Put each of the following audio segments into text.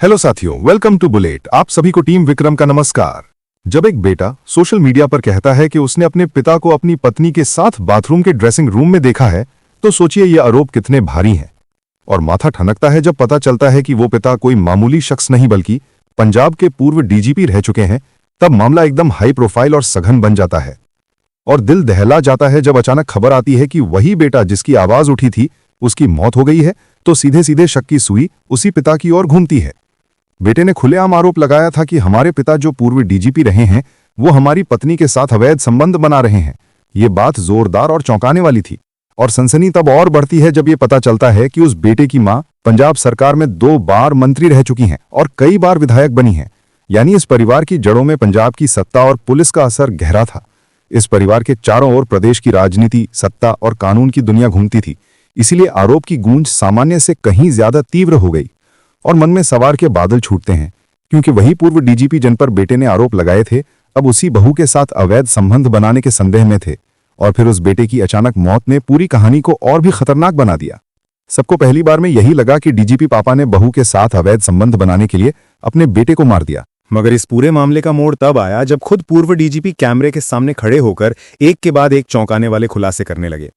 Hello साथियों, welcome to bullet. आप सभी को टीम विक्रम का नमस्कार। जब एक बेटा सोशल मीडिया पर कहता है कि उसने अपने पिता को अपनी पत्नी के साथ बाथरूम के ड्रेसिंग रूम में देखा है, तो सोचिए ये आरोप कितने भारी हैं। और माथा ठनकता है जब पता चलता है कि वो पिता कोई मामूली शख्स नहीं बल्कि पंजाब के पूर्व डीजीपी रह चुके हैं। तब मामला एकदम हाई प्रोफाइल और सघन बन जाता है और दिल दहला जाता है जब अचानक खबर आती है कि वही बेटा जिसकी आवाज उठी थी उसकी मौत हो गई है। तो सीधे सीधे शक की सुई उसी पिता की ओर घूमती है। बेटे ने खुलेआम आरोप लगाया था कि हमारे पिता जो पूर्व डीजीपी रहे हैं वो हमारी पत्नी के साथ अवैध संबंध बना रहे हैं। ये बात जोरदार और चौंकाने वाली थी और सनसनी तब और बढ़ती है जब ये पता चलता है कि उस बेटे की मां पंजाब सरकार में 2 बार मंत्री रह चुकी हैं और कई बार विधायक बनी हैं। यानी इस परिवार की जड़ों में पंजाब की सत्ता और पुलिस का असर गहरा था। इस परिवार के चारों ओर प्रदेश की राजनीति, सत्ता और कानून की दुनिया घूमती थी। इसीलिए आरोप की गूंज सामान्य से कहीं ज्यादा तीव्र हो गई और मन में सवार के बादल छूटते हैं, क्योंकि वही पूर्व डीजीपी जिन पर बेटे ने आरोप लगाए थे अब उसी बहू के साथ अवैध संबंध बनाने के संदेह में थे। और फिर उस बेटे की अचानक मौत ने पूरी कहानी को और भी खतरनाक बना दिया। सबको पहली बार में यही लगा कि डीजीपी पापा ने बहू के साथ अवैध संबंध बनाने के लिए अपने बेटे को मार दिया। मगर इस पूरे मामले का मोड़ तब आया जब खुद पूर्व डीजीपी कैमरे के सामने खड़े होकर एक के बाद एक चौंकाने वाले खुलासे करने लगे।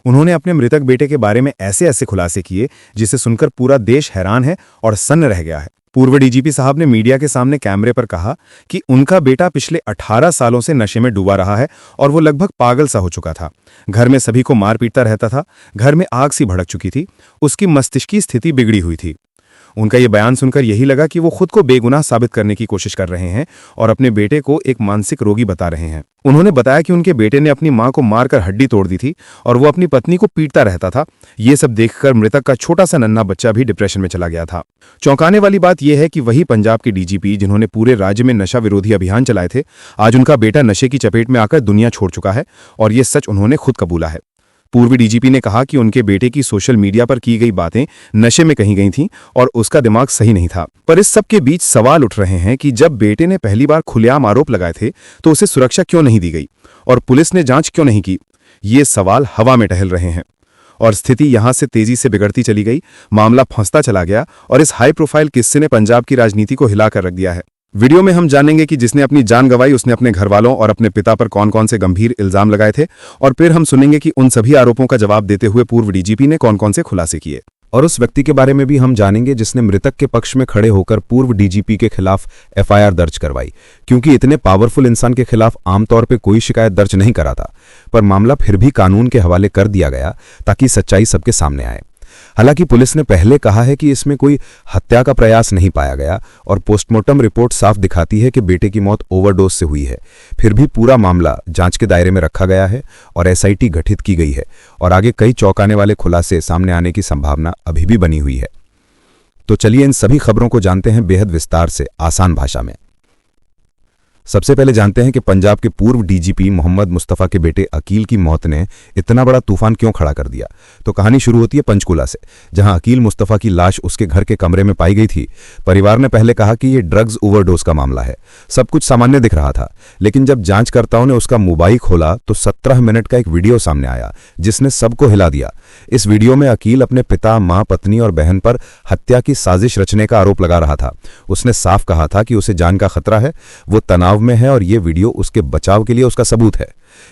उन्होंने अपने मृतक बेटे के बारे में ऐसे ऐसे खुलासे किए जिसे सुनकर पूरा देश हैरान है और सन्न रह गया है। पूर्व डीजीपी साहब ने मीडिया के सामने कैमरे पर कहा कि उनका बेटा पिछले 18 सालों से नशे में डूबा रहा है और वो लगभग पागल सा हो चुका था। घर में सभी को मार पीटता रहता था, घर में आग सी भड़क चुकी थी, उसकी मस्तिष्की स्थिति बिगड़ी हुई थी। उनका ये बयान सुनकर यही लगा कि वो खुद को बेगुनाह साबित करने की कोशिश कर रहे हैं और अपने बेटे को एक मानसिक रोगी बता रहे हैं। उन्होंने बताया कि उनके बेटे ने अपनी मां को मारकर हड्डी तोड़ दी थी और वो अपनी पत्नी को पीटता रहता था। ये सब देखकर मृतक का छोटा सा नन्हा बच्चा भी डिप्रेशन में चला गया था। चौंकाने वाली बात यह है कि वही पंजाब के डीजीपी जिन्होंने पूरे राज्य में नशा विरोधी अभियान चलाए थे, आज उनका बेटा नशे की चपेट में आकर दुनिया छोड़ चुका है और ये सच उन्होंने खुद कबूला है। पूर्व डीजीपी ने कहा कि उनके बेटे की सोशल मीडिया पर की गई बातें नशे में कही गई थीं और उसका दिमाग सही नहीं था। पर इस सब के बीच सवाल उठ रहे हैं कि जब बेटे ने पहली बार खुलेआम आरोप लगाए थे तो उसे सुरक्षा क्यों नहीं दी गई और पुलिस ने जांच क्यों नहीं की। ये सवाल हवा में टहल रहे हैं और स्थिति यहां से तेजी से बिगड़ती चली गई। मामला फंसता चला गया और इस हाई प्रोफाइल किस्से ने पंजाब की राजनीति को हिलाकर रख दिया है। वीडियो में हम जानेंगे कि जिसने अपनी जान गंवाई उसने अपने घरवालों और अपने पिता पर कौन कौन से गंभीर इल्जाम लगाए थे, और फिर हम सुनेंगे कि उन सभी आरोपों का जवाब देते हुए पूर्व डीजीपी ने कौन कौन से खुलासे किए। और उस व्यक्ति के बारे में भी हम जानेंगे जिसने मृतक के पक्ष में खड़े होकर पूर्व डीजीपी के खिलाफ एफआईआर दर्ज करवाई, क्योंकि इतने पावरफुल इंसान के खिलाफ आमतौर पर कोई शिकायत दर्ज नहीं करा था, पर मामला फिर भी कानून के हवाले कर दिया गया ताकि सच्चाई सबके सामने आए। हालांकि पुलिस ने पहले कहा है कि इसमें कोई हत्या का प्रयास नहीं पाया गया और पोस्टमार्टम रिपोर्ट साफ दिखाती है कि बेटे की मौत ओवरडोज से हुई है। फिर भी पूरा मामला जांच के दायरे में रखा गया है और एसआईटी गठित की गई है और आगे कई चौंकाने वाले खुलासे सामने आने की संभावना अभी भी बनी हुई है। तो चलिए इन सभी खबरों को जानते हैं बेहद विस्तार से, आसान भाषा में। सबसे पहले जानते हैं कि पंजाब के पूर्व डीजीपी मोहम्मद मुस्तफ़ा के बेटे अकील की मौत ने इतना बड़ा तूफान क्यों खड़ा कर दिया। तो कहानी शुरू होती है पंचकूला से, जहां अकील मुस्तफ़ा की लाश उसके घर के कमरे में पाई गई थी। परिवार ने पहले कहा कि यह ड्रग्स ओवरडोज का मामला है। सब कुछ सामान्य दिख रहा था, लेकिन जब जांचकर्ताओं ने उसका मोबाइल खोला तो 17 मिनट का एक वीडियो सामने आया जिसने सबको हिला दिया। इस वीडियो में अकील अपने पिता, मां, पत्नी और बहन पर हत्या की साजिश रचने का आरोप लगा रहा था। उसने साफ कहा था कि उसे जान का खतरा है, वो तनाव में है और यह वीडियो उसके बचाव के लिए उसका सबूत है।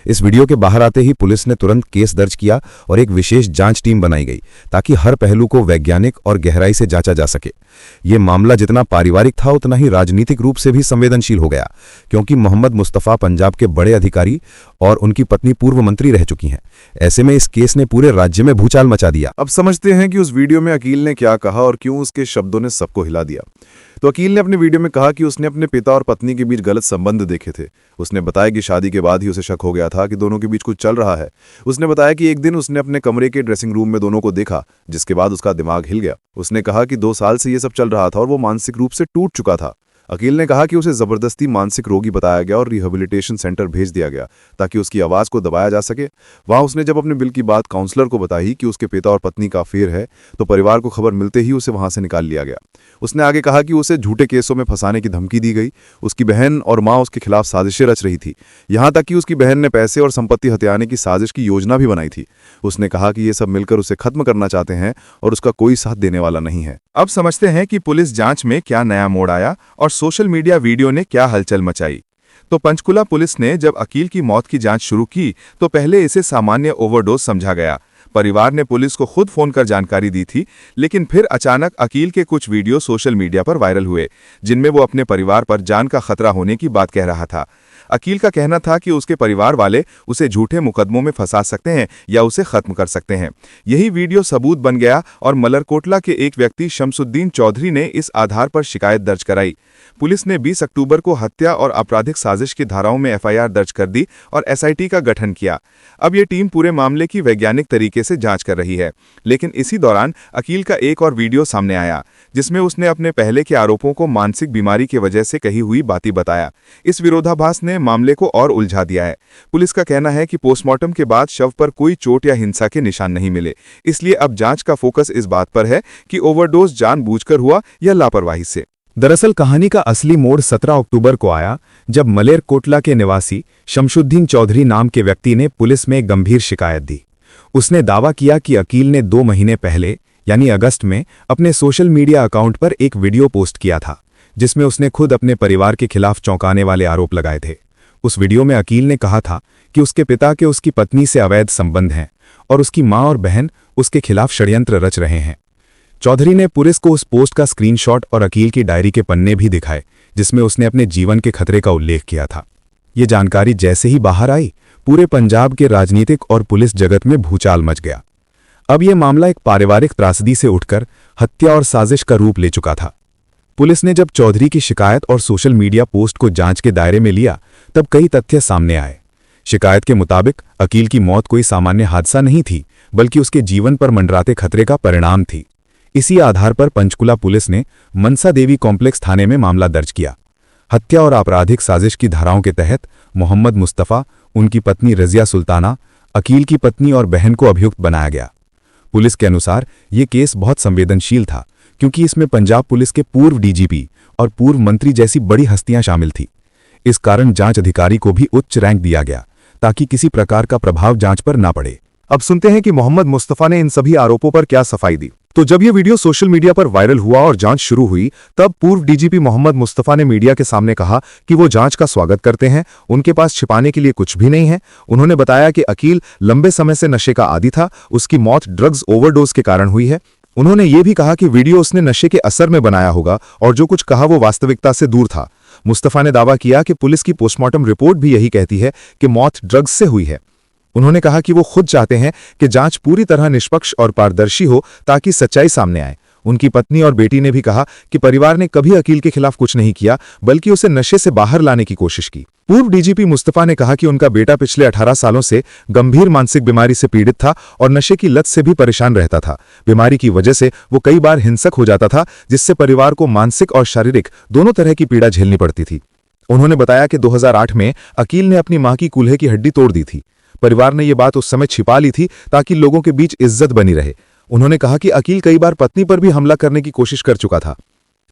इस वीडियो के बाहर आते ही पुलिस ने तुरंत केस दर्ज किया और एक विशेष जांच टीम बनाई गई ताकि हर पहलू को वैज्ञानिक और गहराई से जांचा जा सके। यह मामला जितना पारिवारिक था उतना ही राजनीतिक रूप से भी संवेदनशील हो गया, क्योंकि मोहम्मद मुस्तफ़ा पंजाब के बड़े अधिकारी और उनकी पत्नी पूर्व मंत्री रह चुकी हैं। ऐसे में इस केस ने पूरे राज्य में भूचाल मचा दिया। अब समझते हैं कि उस वीडियो में अकील ने क्या कहा और क्यों उसके शब्दों ने सबको हिला दिया। तो अकील ने अपने वीडियो में कहा कि उसने अपने पिता और पत्नी के बीच गलत संबंध देखे थे। उसने बताया कि शादी के बाद ही उसे शक हो गया था कि दोनों के बीच कुछ चल रहा है। उसने बताया कि एक दिन उसने अपने कमरे के ड्रेसिंग रूम में दोनों को देखा, जिसके बाद उसका दिमाग हिल गया। उसने कहा कि 2 साल से ये सब चल रहा था और वो मानसिक रूप से टूट चुका था। अकील ने कहा कि उसे जबरदस्ती मानसिक रोगी बताया गया और रिहेबिलिटेशन सेंटर भेज दिया गया ताकि उसकी आवाज को दबाया जा सके। वहां उसने जब अपने बिल की बात काउंसलर को बताई कि उसके पिता और पत्नी का अफेयर है तो परिवार को खबर मिलते ही उसे वहां से निकाल लिया गया। उसने आगे कहा कि उसे झूठे केसों में फंसाने की धमकी दी गई। उसकी बहन और मां उसके खिलाफ साजिशें रच रही थी, यहां तक कि उसकी बहन ने पैसे और संपत्ति हथियाने की साजिश की योजना भी बनाई थी। उसने कहा कि ये सब मिलकर उसे खत्म करना चाहते हैं और उसका कोई साथ देने वाला नहीं है। अब समझते हैं कि पुलिस जांच में क्या नया मोड़ आया और सोशल मीडिया वीडियो ने क्या हलचल मचाई। तो पंचकुला पुलिस ने जब अकील की मौत की जांच शुरू की तो पहले इसे सामान्य ओवरडोज समझा गया। परिवार ने पुलिस को खुद फोन कर जानकारी दी थी, लेकिन फिर अचानक अकील के कुछ वीडियो सोशल मीडिया पर वायरल हुए जिनमें वो अपने परिवार पर जान का खतरा होने की बात कह रहा था। अकील का कहना था कि उसके परिवार वाले उसे झूठे मुकदमों में फंसा सकते हैं या उसे खत्म कर सकते हैं। यही वीडियो सबूत बन गया और मलरकोटला के एक व्यक्ति शमसुद्दीन चौधरी ने इस आधार पर शिकायत दर्ज कराई। पुलिस ने 20 अक्टूबर को हत्या और आपराधिक साजिश की धाराओं में एफआईआर दर्ज कर दी और एसआईटी का गठन किया। अब ये टीम पूरे मामले की वैज्ञानिक तरीके से जांच कर रही है। लेकिन इसी दौरान अकील का एक और वीडियो सामने आया जिसमें उसने अपने पहले के आरोपों को मानसिक बीमारी की वजह से कही हुई बातें बताया। इस विरोधाभास ने मामले को और उलझा दिया है। पुलिस का कहना है कि पोस्टमार्टम के बाद शव पर कोई चोट या हिंसा के निशान नहीं मिले, इसलिए अब जांच का फोकस इस बात पर है कि ओवरडोज जानबूझकर हुआ या लापरवाही से। दरअसल कहानी का असली मोड़ 17 अक्टूबर को आया जब मलेरकोटला के निवासी शमसुद्दीन चौधरी नाम के व्यक्ति ने पुलिस में गंभीर शिकायत दी। उसने दावा किया कि अकील ने 2 महीने पहले यानी अगस्त में अपने सोशल मीडिया अकाउंट पर एक वीडियो पोस्ट किया था जिसमें उसने खुद अपने परिवार के खिलाफ चौंकाने वाले आरोप लगाए थे। उस वीडियो में अकील ने कहा था कि उसके पिता के उसकी पत्नी से अवैध संबंध हैं और उसकी मां और बहन उसके खिलाफ षड्यंत्र रच रहे हैं। चौधरी ने पुलिस को उस पोस्ट का स्क्रीनशॉट और अकील की डायरी के पन्ने भी दिखाए जिसमें उसने अपने जीवन के खतरे का उल्लेख किया था। ये जानकारी जैसे ही बाहर आई, पूरे पंजाब के राजनीतिक और पुलिस जगत में भूचाल मच गया। अब यह मामला एक पारिवारिक त्रासदी से उठकर हत्या और साजिश का रूप ले चुका था। पुलिस ने जब चौधरी की शिकायत और सोशल मीडिया पोस्ट को जांच के दायरे में लिया तब कई तथ्य सामने आए। शिकायत के मुताबिक अकील की मौत कोई सामान्य हादसा नहीं थी, बल्कि उसके जीवन पर मंडराते खतरे का परिणाम थी। इसी आधार पर पंचकुला पुलिस ने मनसा देवी कॉम्प्लेक्स थाने में मामला दर्ज किया। हत्या और आपराधिक साजिश की धाराओं के तहत मोहम्मद मुस्तफ़ा, उनकी पत्नी रजिया सुल्ताना, अकील की पत्नी और बहन को अभियुक्त बनाया गया। पुलिस के अनुसार ये केस बहुत संवेदनशील था क्योंकि इसमें पंजाब पुलिस के पूर्व डीजीपी और पूर्व मंत्री जैसी बड़ी हस्तियां शामिल थीं। इस कारण जांच अधिकारी को भी उच्च रैंक दिया गया ताकि किसी प्रकार का प्रभाव जांच पर ना पड़े। अब सुनते हैं कि मोहम्मद मुस्तफ़ा ने इन सभी आरोपों पर क्या सफाई दी। तो जब ये वीडियो सोशल मीडिया पर वायरल हुआ और जांच शुरू हुई तब पूर्व डीजीपी मोहम्मद मुस्तफ़ा ने मीडिया के सामने कहा कि वो जांच का स्वागत करते हैं, उनके पास छिपाने के लिए कुछ भी नहीं है। उन्होंने बताया कि अकील लंबे समय से नशे का आदी था, उसकी मौत ड्रग्स ओवरडोज के कारण हुई है। उन्होंने ये भी कहा कि वीडियो उसने नशे के असर में बनाया होगा और जो कुछ कहा वो वास्तविकता से दूर था। मुस्तफ़ा ने दावा किया कि पुलिस की पोस्टमार्टम रिपोर्ट भी यही कहती है कि मौत ड्रग्स से हुई है। उन्होंने कहा कि वो खुद चाहते हैं कि जांच पूरी तरह निष्पक्ष और पारदर्शी हो ताकि सच्चाई सामने आए। उनकी पत्नी और बेटी ने भी कहा कि परिवार ने कभी अकील के खिलाफ कुछ नहीं किया, बल्कि उसे नशे से बाहर लाने की कोशिश की। पूर्व डीजीपी मुस्तफ़ा ने कहा कि उनका बेटा पिछले 18 सालों से गंभीर मानसिक बीमारी से पीड़ित था और नशे की लत से भी परेशान रहता था। बीमारी की वजह से वो कई बार हिंसक हो जाता था, जिससे परिवार को मानसिक और शारीरिक दोनों तरह की पीड़ा झेलनी पड़ती थी। उन्होंने बताया कि 2008 में अकील ने अपनी मां की कूल्हे की हड्डी तोड़ दी थी। परिवार ने ये बात उस समय छिपा ली थी ताकि लोगों के बीच इज्जत बनी रहे। उन्होंने कहा कि अकील कई बार पत्नी पर भी हमला करने की कोशिश कर चुका था।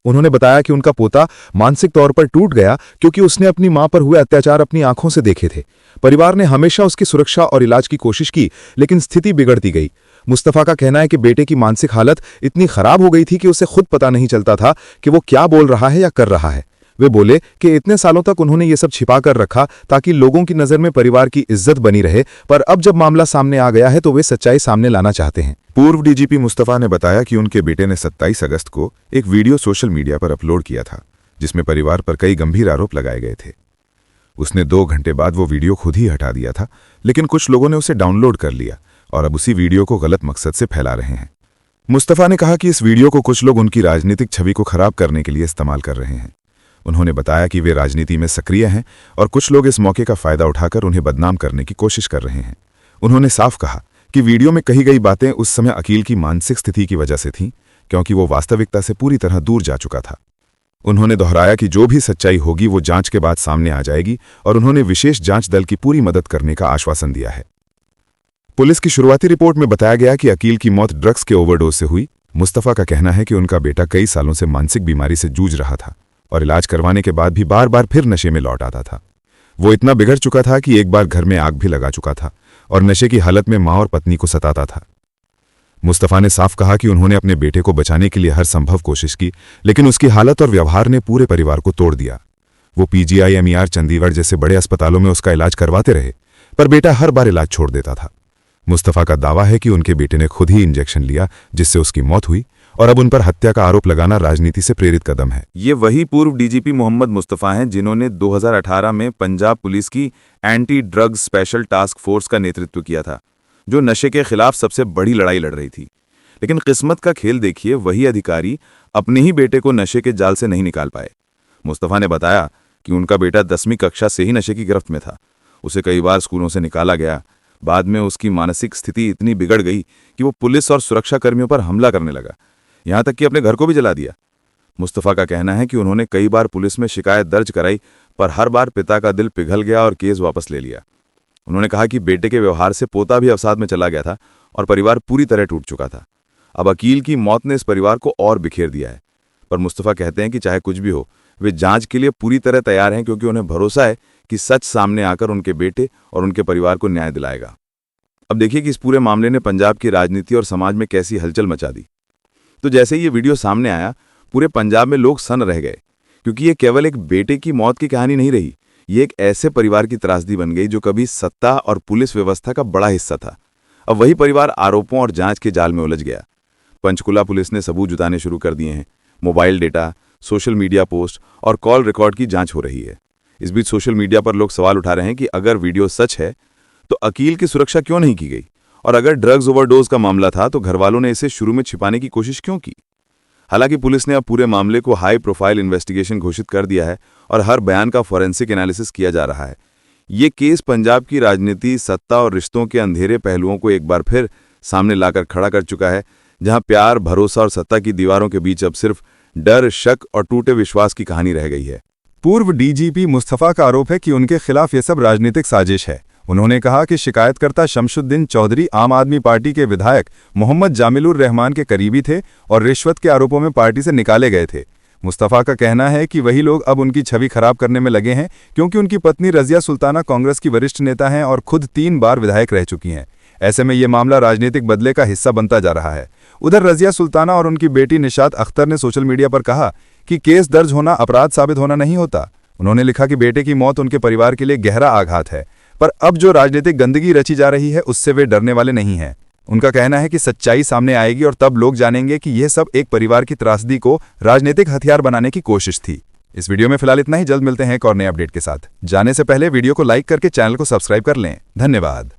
उन्होंने बताया कि उनका पोता मानसिक तौर पर टूट गया क्योंकि उसने अपनी मां पर हुए अत्याचार अपनी आंखों से देखे थे। परिवार ने हमेशा उसकी सुरक्षा और इलाज की कोशिश की, लेकिन स्थिति बिगड़ती गई। मुस्तफ़ा का कहना है कि बेटे की मानसिक हालत इतनी खराब हो गई थी कि उसे खुद पता नहीं चलता था कि वो क्या बोल रहा है या कर रहा है। वे बोले कि इतने सालों तक उन्होंने ये सब छिपा कर रखा ताकि लोगों की नज़र में परिवार की इज्जत बनी रहे, पर अब जब मामला सामने आ गया है तो वे सच्चाई सामने लाना चाहते हैं। पूर्व डीजीपी मुस्तफ़ा ने बताया कि उनके बेटे ने 27 अगस्त को एक वीडियो सोशल मीडिया पर अपलोड किया था जिसमें परिवार पर कई गंभीर आरोप लगाए गए थे। उसने 2 घंटे बाद वो वीडियो खुद ही हटा दिया था, लेकिन कुछ लोगों ने उसे डाउनलोड कर लिया और अब उसी वीडियो को गलत मकसद से फैला रहे हैं। मुस्तफ़ा ने कहा कि इस वीडियो को कुछ लोग उनकी राजनीतिक छवि को खराब करने के लिए इस्तेमाल कर रहे हैं। उन्होंने बताया कि वे राजनीति में सक्रिय हैं और कुछ लोग इस मौके का फायदा उठाकर उन्हें बदनाम करने की कोशिश कर रहे हैं। उन्होंने साफ कहा कि वीडियो में कही गई बातें उस समय अकील की मानसिक स्थिति की वजह से थीं, क्योंकि वो वास्तविकता से पूरी तरह दूर जा चुका था। उन्होंने दोहराया कि जो भी सच्चाई होगी वो जांच के बाद सामने आ जाएगी और उन्होंने विशेष जांच दल की पूरी मदद करने का आश्वासन दिया है। पुलिस की शुरुआती रिपोर्ट में बताया गया कि अकील की मौत ड्रग्स के ओवरडोज से हुई। मुस्तफ़ा का कहना है कि उनका बेटा कई सालों से मानसिक बीमारी से जूझ रहा था और इलाज करवाने के बाद भी बार बार फिर नशे में लौट आता था। वो इतना बिगड़ चुका था कि एक बार घर में आग भी लगा चुका था और नशे की हालत में मां और पत्नी को सताता था। मुस्तफ़ा ने साफ कहा कि उन्होंने अपने बेटे को बचाने के लिए हर संभव कोशिश की, लेकिन उसकी हालत और व्यवहार ने पूरे परिवार को तोड़ दिया। वो पीजीआई, MER, चंडीगढ़ जैसे बड़े अस्पतालों में उसका इलाज करवाते रहे, पर बेटा हर बार इलाज छोड़ देता था। मुस्तफ़ा का दावा है कि उनके बेटे ने खुद ही इंजेक्शन लिया, जिससे उसकी मौत हुई, और अब उन पर हत्या का आरोप लगाना राजनीति से प्रेरित कदम है। ये वही पूर्व डीजीपी मोहम्मद मुस्तफ़ा हैं जिन्होंने 2018 में पंजाब पुलिस की anti drugs special task force का नेतृत्व किया था, जो नशे के खिलाफ सबसे बड़ी लड़ाई लड़ रही थी। लेकिन किस्मत का खेल देखिए, वही अधिकारी अपने ही बेटे को नशे के जाल से नहीं निकाल पाए। मुस्तफ़ा ने बताया कि उनका बेटा 10वीं कक्षा से ही नशे की गिरफ्त में था। उसे कई बार स्कूलों से निकाला गया। बाद में उसकी मानसिक स्थिति इतनी बिगड़ गई कि वो पुलिस और सुरक्षा कर्मियों पर हमला करने लगा, यहां तक कि अपने घर को भी जला दिया। मुस्तफ़ा का कहना है कि उन्होंने कई बार पुलिस में शिकायत दर्ज कराई, पर हर बार पिता का दिल पिघल गया और केस वापस ले लिया। उन्होंने कहा कि बेटे के व्यवहार से पोता भी अवसाद में चला गया था और परिवार पूरी तरह टूट चुका था। अब अकील की मौत ने इस परिवार को और बिखेर दिया है, पर मुस्तफ़ा कहते हैं कि चाहे कुछ भी हो, वे जांच के लिए पूरी तरह तैयार हैं, क्योंकि उन्हें भरोसा है कि सच सामने आकर उनके बेटे और उनके परिवार को न्याय दिलाएगा। अब देखिए कि इस पूरे मामले ने पंजाब की राजनीति और समाज में कैसी हलचल मचा दी। तो जैसे ही ये वीडियो सामने आया, पूरे पंजाब में लोग सन्न रह गए, क्योंकि ये केवल एक बेटे की मौत की कहानी नहीं रही, ये एक ऐसे परिवार की त्रासदी बन गई जो कभी सत्ता और पुलिस व्यवस्था का बड़ा हिस्सा था। अब वही परिवार आरोपों और जांच के जाल में उलझ गया। पंचकुला पुलिस ने सबूत जुटाने शुरू कर दिए हैं। Mobile data, social media post और कॉल रिकॉर्ड की जांच हो रही है। इस बीच सोशल मीडिया पर लोग सवाल उठा रहे हैं कि अगर वीडियो सच है तो अकील की सुरक्षा क्यों नहीं की गई, और अगर ड्रग्स ओवरडोज का मामला था तो घरवालों ने इसे शुरू में छिपाने की कोशिश क्यों की। हालांकि पुलिस ने अब पूरे मामले को हाई प्रोफाइल इन्वेस्टिगेशन घोषित कर दिया है और हर बयान का फॉरेंसिक एनालिसिस किया जा रहा है। ये केस पंजाब की राजनीति, सत्ता और रिश्तों के अंधेरे पहलुओं को एक बार फिर सामने लाकर खड़ा कर चुका है, जहां प्यार, भरोसा और सत्ता की दीवारों के बीच अब सिर्फ डर, शक और टूटे विश्वास की कहानी रह गई है। पूर्व डीजीपी मुस्तफ़ा का आरोप है कि उनके खिलाफ ये सब राजनीतिक साजिश है। उन्होंने कहा कि शिकायतकर्ता शमशुद्दीन चौधरी आम आदमी पार्टी के विधायक मोहम्मद जामिलुर रहमान के करीबी थे और रिश्वत के आरोपों में पार्टी से निकाले गए थे। मुस्तफ़ा का कहना है कि वही लोग अब उनकी छवि खराब करने में लगे हैं, क्योंकि उनकी पत्नी रज़िया सुल्ताना कांग्रेस की वरिष्ठ नेता हैं और खुद 3 बार विधायक रह चुकी हैं। ऐसे में ये मामला राजनीतिक बदले का हिस्सा बनता जा रहा है। उधर रज़िया सुल्ताना और उनकी बेटी निशात अख्तर ने सोशल मीडिया पर कहा कि केस दर्ज होना अपराध साबित होना नहीं होता। उन्होंने लिखा कि बेटे की मौत उनके परिवार के लिए गहरा आघात है, पर अब जो राजनीतिक गंदगी रची जा रही है उससे वे डरने वाले नहीं हैं। उनका कहना है कि सच्चाई सामने आएगी और तब लोग जानेंगे कि यह सब एक परिवार की त्रासदी को राजनीतिक हथियार बनाने की कोशिश थी। इस वीडियो में फिलहाल इतना ही। जल्द मिलते हैं एक और नए अपडेट के साथ। जाने से पहले वीडियो को लाइक करके चैनल को सब्सक्राइब कर लें। धन्यवाद।